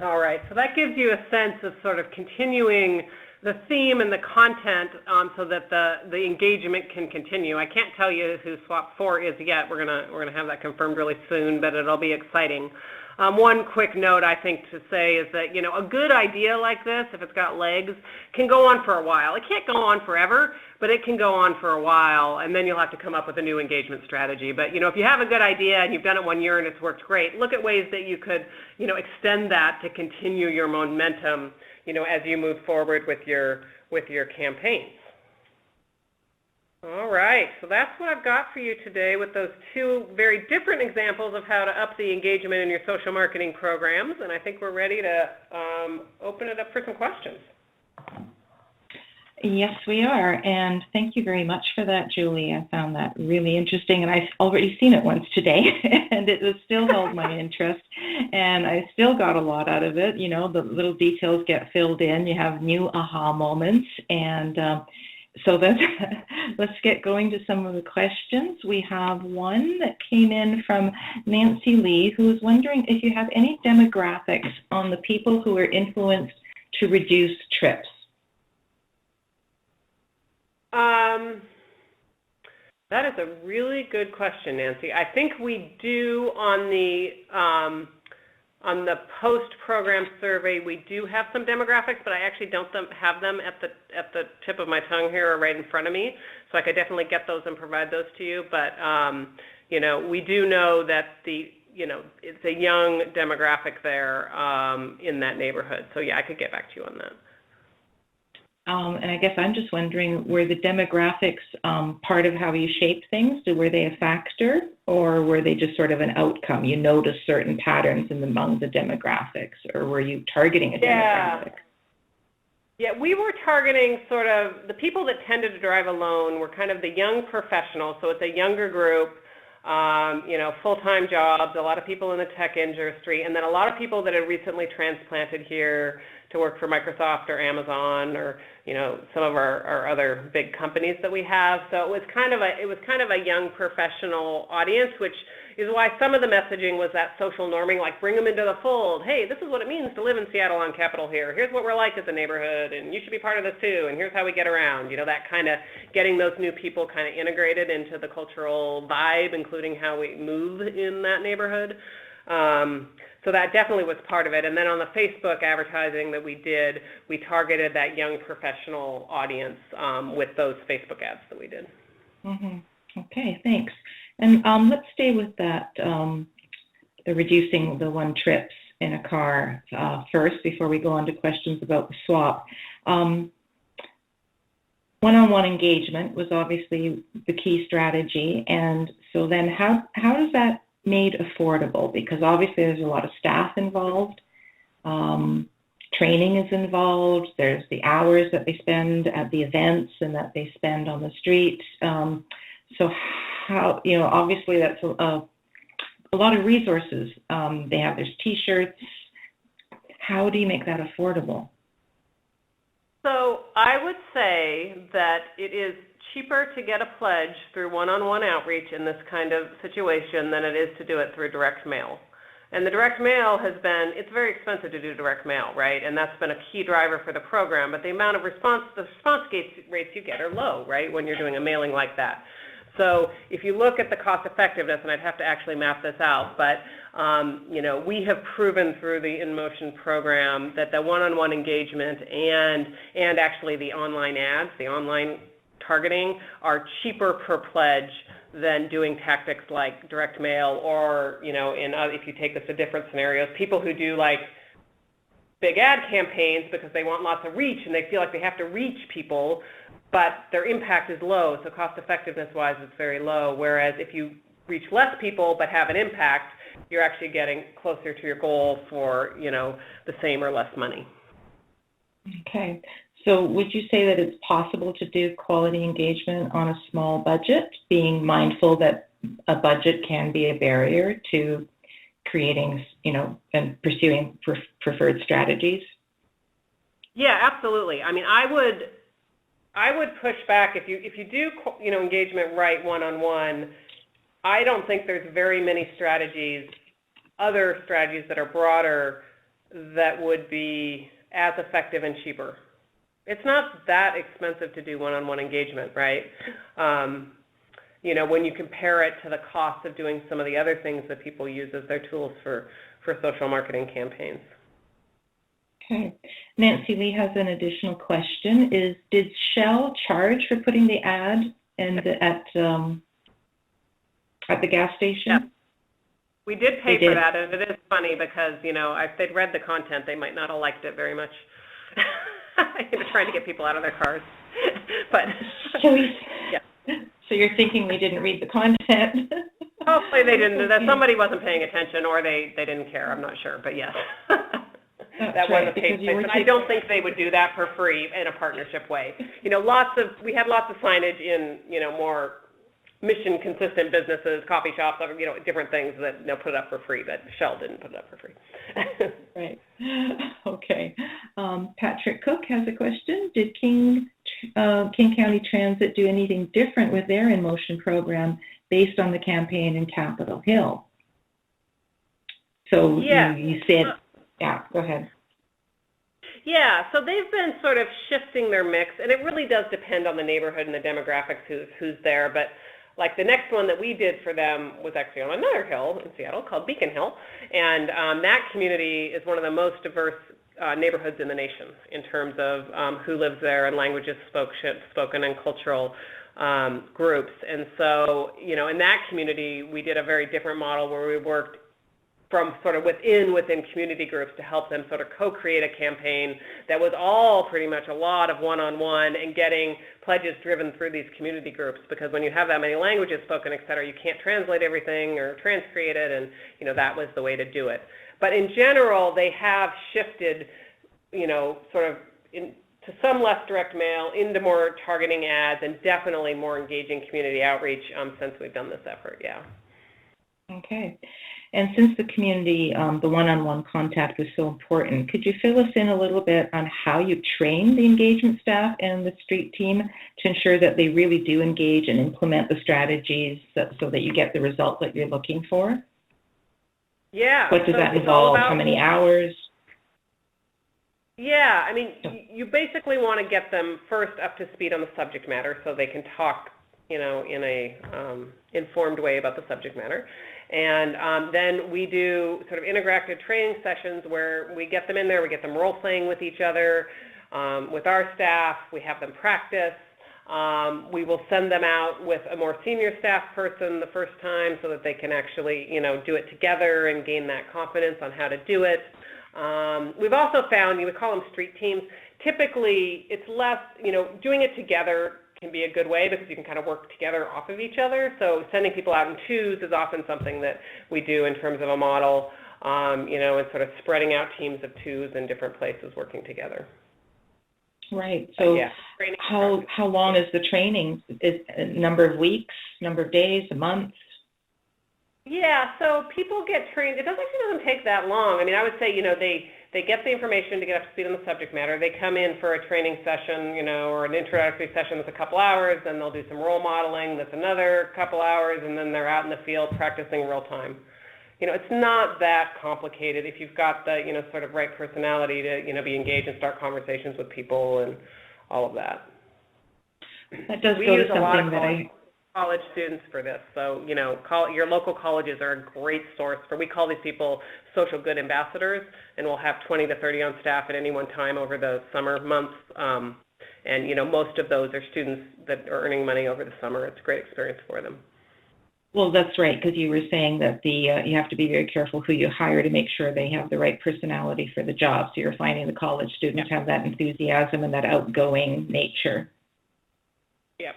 All right, so that gives you a sense of sort of continuing the theme and the content so that the engagement can continue. I can't tell you who Swap 4 is yet. We're gonna have that confirmed really soon, but it'll be exciting. One quick note I think to say is that, you know, a good idea like this, if it's got legs, can go on for a while. It can't go on forever, but it can go on for a while, and then you'll have to come up with a new engagement strategy. But, you know, if you have a good idea and you've done it 1 year and it's worked great, look at ways that you could, you know, extend that to continue your momentum, you know, as you move forward with your campaigns. All right, so that's what I've got for you today with those two very different examples of how to up the engagement in your social marketing programs, and I think we're ready to open it up for some questions. Yes, we are, and thank you very much for that, Julie. I found that really interesting, and I've already seen it once today, and it has still held my interest, and I still got a lot out of it. You know, the little details get filled in. You have new aha moments, and so let's get going to some of the questions. We have one that came in from Nancy Lee, who is wondering if you have any demographics on the people who are influenced to reduce trips. That is a really good question, Nancy. I think we do on the post-program survey, we do have some demographics, but I actually don't have them at the tip of my tongue here or right in front of me. So I could definitely get those and provide those to you. But you know, we do know that it's a young demographic there in that neighborhood. So yeah, I could get back to you on that. And I guess I'm just wondering, were the demographics part of how you shaped things? Were they a factor, or were they just sort of an outcome? You noticed certain patterns among the demographics, or were you targeting a demographic? Yeah, we were targeting sort of the people that tended to drive alone were kind of the young professionals, so it's a younger group, you know, full-time jobs, a lot of people in the tech industry, and then a lot of people that had recently transplanted here to work for Microsoft or Amazon or, you know, some of our other big companies that we have. So it was kind of a young professional audience, which is why some of the messaging was that social norming, like bring them into the fold. Hey, this is what it means to live in Seattle on Capitol Hill. Here's what we're like as a neighborhood, and you should be part of this too, and here's how we get around. You know, that kind of getting those new people kind of integrated into the cultural vibe, including how we move in that neighborhood. So that definitely was part of it. And then on the Facebook advertising that we did, we targeted that young professional audience with those Facebook ads that we did. Mm-hmm. Okay, thanks. And let's stay with that, the reducing the 1 trips in a car first before we go on to questions about the swap. One-on-one engagement was obviously the key strategy. And so then how does that made affordable? Because obviously there's a lot of staff involved, training is involved, there's the hours that they spend at the events and that they spend on the street. So how, you know, obviously that's a lot of resources. There's t-shirts. How do you make that affordable? So I would say that it is cheaper to get a pledge through one-on-one outreach in this kind of situation than it is to do it through direct mail. And the direct mail has been, it's very expensive to do direct mail, right? And that's been a key driver for the program, but the amount of response rates you get are low, right, when you're doing a mailing like that. So if you look at the cost effectiveness, and I'd have to actually map this out, but we have proven through the InMotion program that the one-on-one engagement and actually the online ads, the online targeting, are cheaper per pledge than doing tactics like direct mail or, if you take this to different scenarios, people who do like big ad campaigns because they want lots of reach and they feel like they have to reach people, but their impact is low, so cost effectiveness-wise it's very low, whereas if you reach less people but have an impact, you're actually getting closer to your goal for, the same or less money. Okay. So would you say that it's possible to do quality engagement on a small budget, being mindful that a budget can be a barrier to creating, and pursuing preferred strategies? Yeah, absolutely. I mean, I would push back if you do, engagement right one-on-one. I don't think there's very many other strategies that are broader that would be as effective and cheaper. It's not that expensive to do one-on-one engagement, right? When you compare it to the cost of doing some of the other things that people use as their tools for social marketing campaigns. Okay. Nancy Lee has an additional question. Did Shell charge for putting the ad at the gas station? Yeah. We did pay for that, and it is funny because, if they'd read the content, they might not have liked it very much. Trying to get people out of their cars. But yeah. So you're thinking we didn't read the content? Hopefully they didn't. That somebody wasn't paying attention, or they didn't care. I'm not sure, but yes. That was a paid place. And I don't think they would do that for free in a partnership way. We had lots of signage in, more mission-consistent businesses, coffee shops, different things that put it up for free, but Shell didn't put it up for free. Right. Okay. Patrick Cook has a question. Did King County Transit do anything different with their InMotion program based on the campaign in Capitol Hill? So yeah. You said, yeah, go ahead. Yeah, so they've been sort of shifting their mix, and it really does depend on the neighborhood and the demographics who's there, but like the next one that we did for them was actually on another hill in Seattle called Beacon Hill, and that community is one of the most diverse neighborhoods in the nation in terms of who lives there and languages spoken and cultural groups. And so, in that community, we did a very different model where we worked from sort of within community groups to help them sort of co-create a campaign that was all pretty much a lot of one-on-one and getting pledges driven through these community groups, because when you have that many languages spoken, et cetera, you can't translate everything or transcreate it, and that was the way to do it. But in general, they have shifted, sort of to some less direct mail into more targeting ads and definitely more engaging community outreach since we've done this effort, yeah. Okay. And since the community, the one-on-one contact was so important, could you fill us in a little bit on how you train the engagement staff and the street team to ensure that they really do engage and implement the strategies so that you get the results that you're looking for? Yeah. What does that involve? How many hours? Yeah, I mean, you basically want to get them first up to speed on the subject matter so they can talk, in a informed way about the subject matter. And then we do sort of interactive training sessions where we get them in there, we get them role-playing with each other, with our staff, we have them practice. We will send them out with a more senior staff person the first time so that they can actually, do it together and gain that confidence on how to do it. We've also found, we call them street teams, typically it's less, doing it together can be a good way because you can kind of work together off of each other. So sending people out in twos is often something that we do in terms of a model, and sort of spreading out teams of twos in different places working together. Right. So yeah. How long is the training? Is a number of weeks, number of days, a month? Yeah, so people get trained. It doesn't take that long. I mean, I would say, they get the information to get up to speed on the subject matter. They come in for a training session, or an introductory session that's a couple hours, then they'll do some role modeling that's another couple hours, and then they're out in the field practicing real time. It's not that complicated if you've got the, sort of right personality to, be engaged and start conversations with people and all of that. That does go to something that college students for this. So, you know, your local colleges are a great source for, we call these people social good ambassadors, and we'll have 20 to 30 on staff at any one time over the summer months. And, you know, most of those are students that are earning money over the summer. It's a great experience for them. Well, that's right, because you were saying that you have to be very careful who you hire to make sure they have the right personality for the job. So you're finding the college students have that enthusiasm and that outgoing nature. Yep.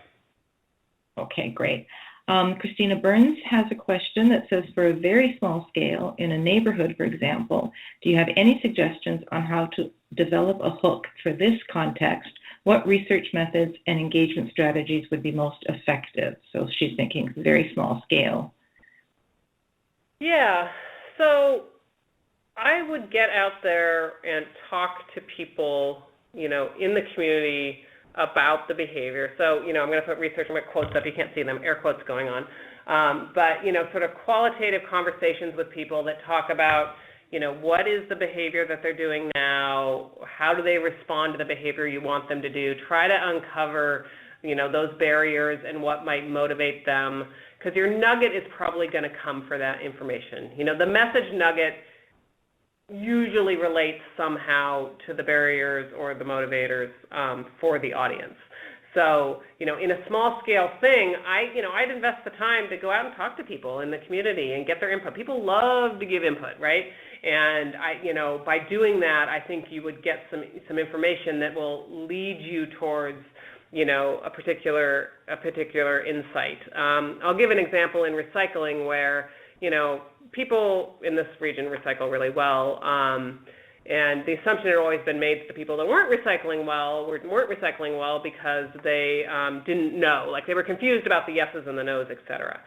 Okay, great. Christina Burns has a question that says, for a very small scale, in a neighborhood, for example, do you have any suggestions on how to develop a hook for this context? What research methods and engagement strategies would be most effective? So she's thinking very small scale. Yeah, so I would get out there and talk to people, you know, in the community about the behavior. So, you know, I'm going to put research in my quotes up. You can't see them, air quotes going on. But, you know, sort of qualitative conversations with people that talk about, you know, what is the behavior that they're doing now? How do they respond to the behavior you want them to do? Try to uncover, you know, those barriers and what might motivate them, because your nugget is probably going to come for that information. You know, the message nugget usually relates somehow to the barriers or the motivators for the audience. So, you know, in a small scale thing, I'd invest the time to go out and talk to people in the community and get their input. People love to give input, right? And by doing that, I think you would get some information that will lead you towards, you know, a particular insight. I'll give an example in recycling where, you know, people in this region recycle really well. And the assumption had always been made that the people that weren't recycling well because they didn't know, like they were confused about the yeses and the nos, et cetera.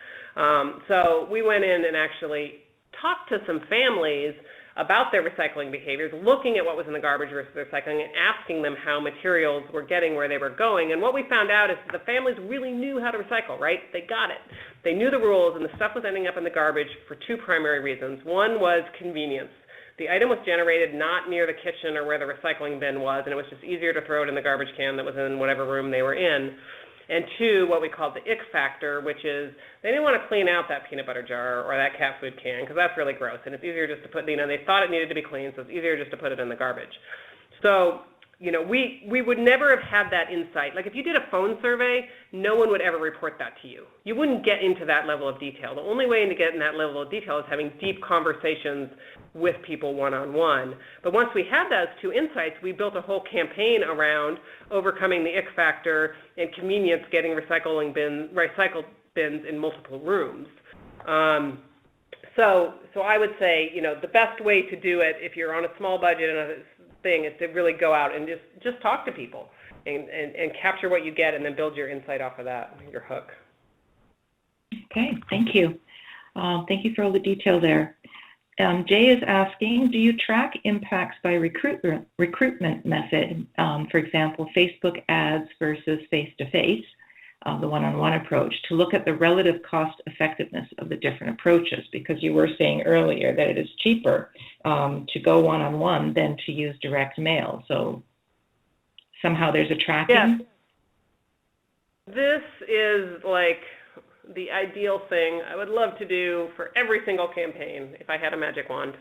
So we went in and actually talked to some families about their recycling behaviors, looking at what was in the garbage versus recycling and asking them how materials were getting where they were going. And what we found out is that the families really knew how to recycle, right? They got it. They knew the rules, and the stuff was ending up in the garbage for two primary reasons. One was convenience. The item was generated not near the kitchen or where the recycling bin was, and it was just easier to throw it in the garbage can that was in whatever room they were in. And two, what we called the ick factor, which is they didn't want to clean out that peanut butter jar or that cat food can because that's really gross, and it's easier just to put, you know, they thought it needed to be cleaned, so it's easier just to put it in the garbage. So, you know, we would never have had that insight. Like if you did a phone survey, no one would ever report that to you. You wouldn't get into that level of detail. The only way to get in that level of detail is having deep conversations with people one-on-one. But once we had those two insights, we built a whole campaign around overcoming the ick factor and convenience, getting recycled bins in multiple rooms. So I would say, you know, the best way to do it if you're on a small budget and a thing is to really go out and just talk to people and capture what you get and then build your insight off of that, your hook. Okay, thank you. Thank you for all the detail there. Jay is asking, do you track impacts by recruitment method, for example, Facebook ads versus face-to-face, the one-on-one approach, to look at the relative cost effectiveness of the different approaches? Because you were saying earlier that it is cheaper to go one-on-one than to use direct mail. So somehow there's a tracking? Yes. This is like the ideal thing I would love to do for every single campaign if I had a magic wand.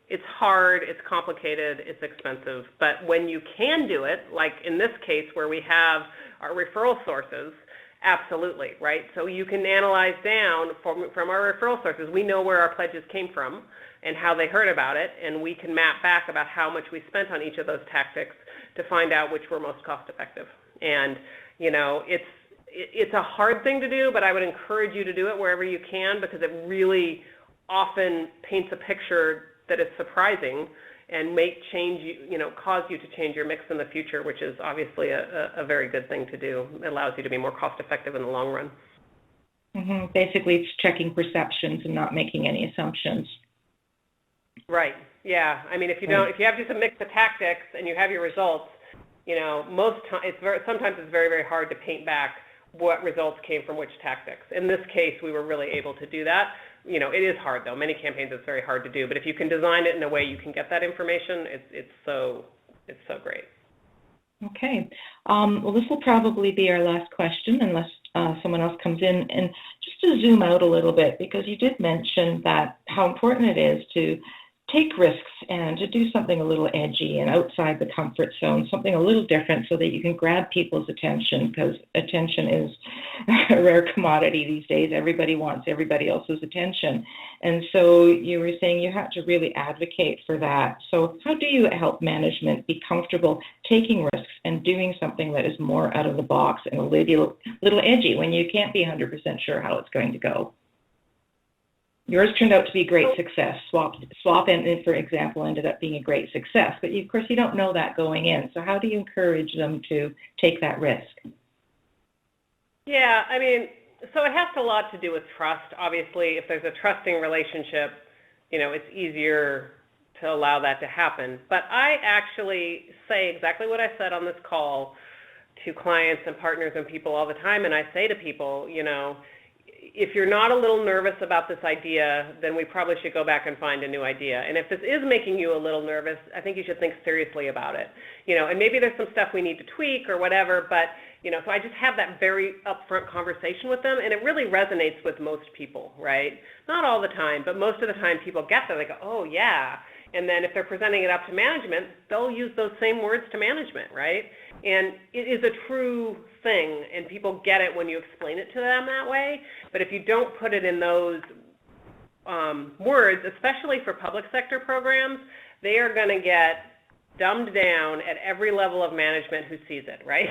It's hard, it's complicated, it's expensive, but when you can do it, like in this case where we have our referral sources, absolutely, right? So you can analyze down from our referral sources. We know where our pledges came from and how they heard about it, and we can map back about how much we spent on each of those tactics to find out which were most cost effective. And, you know, it's a hard thing to do, but I would encourage you to do it wherever you can because it really often paints a picture that is surprising and may change cause you to change your mix in the future, which is obviously a very good thing to do. It allows you to be more cost effective in the long run. Mm-hmm. Basically, it's checking perceptions and not making any assumptions. Right. Yeah. I mean, if you have just a mix of tactics and you have your results, you know, sometimes it's very, very hard to paint back what results came from which tactics. In this case, we were really able to do that. You know, it is hard though. Many campaigns it's very hard to do, but if you can design it in a way you can get that information, it's so great. Okay. Well, this will probably be our last question unless someone else comes in, and just to zoom out a little bit, because you did mention that how important it is to take risks and to do something a little edgy and outside the comfort zone, something a little different so that you can grab people's attention, because attention is a rare commodity these days. Everybody wants everybody else's attention. And so you were saying you had to really advocate for that. So how do you help management be comfortable taking risks and doing something that is more out of the box and a little edgy when you can't be 100% sure how it's going to go? Yours turned out to be a great success. Swap, and for example, ended up being a great success. But of course, you don't know that going in. So how do you encourage them to take that risk? Yeah, I mean, so it has a lot to do with trust. Obviously, if there's a trusting relationship, it's easier to allow that to happen. But I actually say exactly what I said on this call to clients and partners and people all the time. And I say to people, if you're not a little nervous about this idea, then we probably should go back and find a new idea. And if this is making you a little nervous, I think you should think seriously about it. And maybe there's some stuff we need to tweak or whatever, but, so I just have that very upfront conversation with them, and it really resonates with most people, right? Not all the time, but most of the time people get that. They go, oh, yeah. And then if they're presenting it up to management, they'll use those same words to management, right? And it is a true thing, and people get it when you explain it to them that way. But if you don't put it in those words, especially for public sector programs, they are going to get dumbed down at every level of management who sees it, right?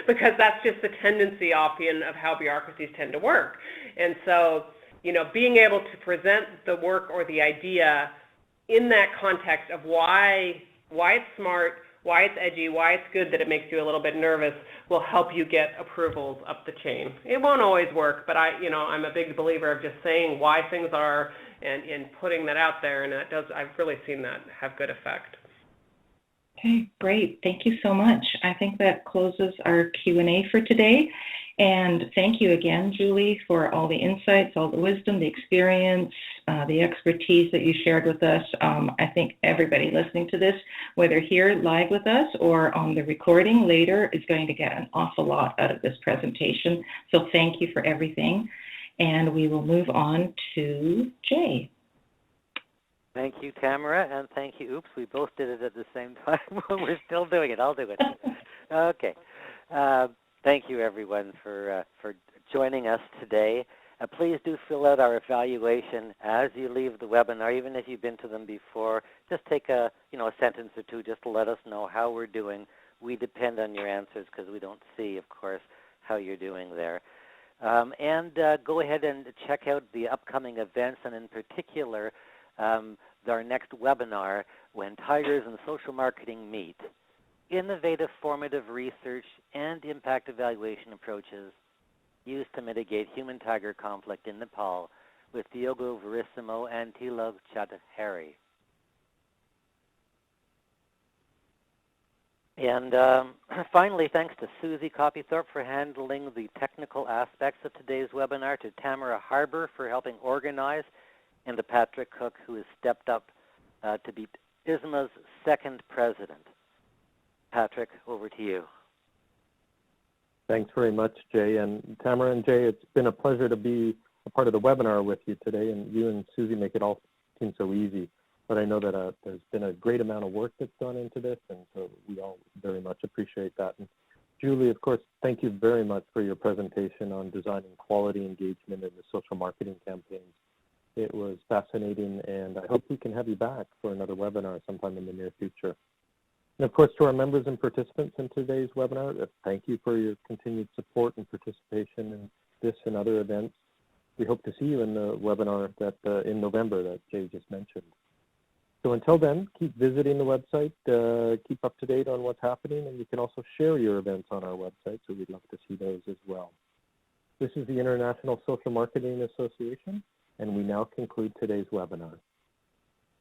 Because that's just the tendency often of how bureaucracies tend to work. And so, being able to present the work or the idea in that context of why it's smart, why it's edgy, why it's good that it makes you a little bit nervous will help you get approvals up the chain. It won't always work, but I'm a big believer of just saying why things are and putting that out there, and I've really seen that have good effect. Okay, great. Thank you so much. I think that closes our Q&A for today. And thank you again, Julie, for all the insights, all the wisdom, the experience, the expertise that you shared with us. I think everybody listening to this, whether here live with us or on the recording later, is going to get an awful lot out of this presentation. So thank you for everything. And we will move on to Jay. Thank you, Tamara, and thank you. Oops, we both did it at the same time. We're still doing it. I'll do it. Okay. Thank you, everyone, for joining us today. Please do fill out our evaluation as you leave the webinar, even if you've been to them before. Just take a sentence or two just to let us know how we're doing. We depend on your answers because we don't see, of course, how you're doing there. And go ahead and check out the upcoming events, and in particular, our next webinar, When Tigers and Social Marketing Meet. Innovative formative research and impact evaluation approaches used to mitigate human-tiger conflict in Nepal with Diogo Verissimo and Tilog Chaudhary. And finally, thanks to Susie Copythorpe for handling the technical aspects of today's webinar, to Tamara Harbour for helping organize, and to Patrick Cook, who has stepped up to be ISMA's second president. Patrick, over to you. Thanks very much, Jay. And Tamara and Jay, it's been a pleasure to be a part of the webinar with you today, and you and Susie make it all seem so easy. But I know that there's been a great amount of work that's gone into this, and so we all very much appreciate that. And Julie, of course, thank you very much for your presentation on designing quality engagement in the social marketing campaigns. It was fascinating, and I hope we can have you back for another webinar sometime in the near future. And of course, to our members and participants in today's webinar, thank you for your continued support and participation in this and other events. We hope to see you in the webinar in November that Jay just mentioned. So until then, keep visiting the website, keep up to date on what's happening, and you can also share your events on our website, so we'd love to see those as well. This is the International Social Marketing Association, and we now conclude today's webinar.